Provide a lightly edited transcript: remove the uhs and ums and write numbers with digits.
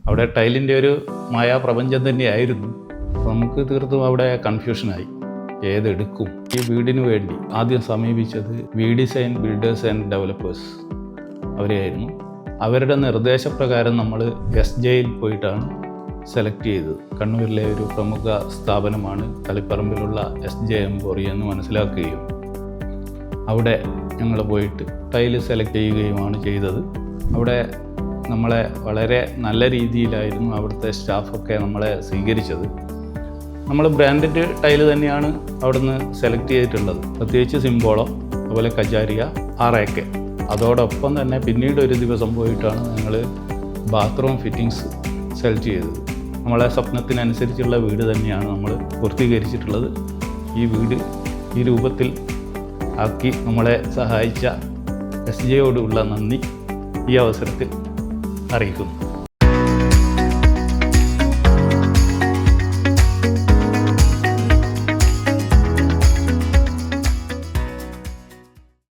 അവിടെ ടൈലിൻ്റെ ഒരു മായാപ്രപഞ്ചം തന്നെയായിരുന്നു. അപ്പോൾ നമുക്ക് തീർത്തും അവിടെ കൺഫ്യൂഷനായി, ഏതെടുക്കും. ഈ വീടിന് വേണ്ടി ആദ്യം സമീപിച്ചത് V design builders and developers അവരെയായിരുന്നു. അവരുടെ നിർദ്ദേശപ്രകാരം നമ്മൾ SJയിൽ പോയിട്ടാണ് സെലക്ട് ചെയ്തത്. കണ്ണൂരിലെ ഒരു പ്രമുഖ സ്ഥാപനമാണ് തളിപ്പറമ്പിലുള്ള SJ എംപോറിയം എന്ന് മനസ്സിലാക്കുകയും അവിടെ ഞങ്ങൾ പോയിട്ട് ടൈല് സെലക്ട് ചെയ്യുകയുമാണ് ചെയ്തത്. അവിടെ നമ്മളെ വളരെ നല്ല രീതിയിലായിരുന്നു അവിടുത്തെ സ്റ്റാഫൊക്കെ നമ്മളെ സ്വീകരിച്ചത്. നമ്മൾ ബ്രാൻഡഡ് ടൈല് തന്നെയാണ് അവിടുന്ന് സെലക്ട് ചെയ്തിട്ടുള്ളത്. പ്രത്യേകിച്ച് സിംബോളോ, അതുപോലെ കജാരിയ, RAK. അതോടൊപ്പം തന്നെ പിന്നീട് ഒരു ദിവസം പോയിട്ടാണ് ഞങ്ങൾ ബാത്റൂം ഫിറ്റിങ്സ് സെലക്ട് ചെയ്തത്. നമ്മളെ സ്വപ്നത്തിനനുസരിച്ചുള്ള വീട് തന്നെയാണ് നമ്മൾ പൂർത്തീകരിച്ചിട്ടുള്ളത്. ഈ വീട് ഈ രൂപത്തിൽ ആക്കി നമ്മളെ സഹായിച്ച SJയോടുള്ള നന്ദി ഈ അവസരത്തിൽ അറിയിക്കുന്നു.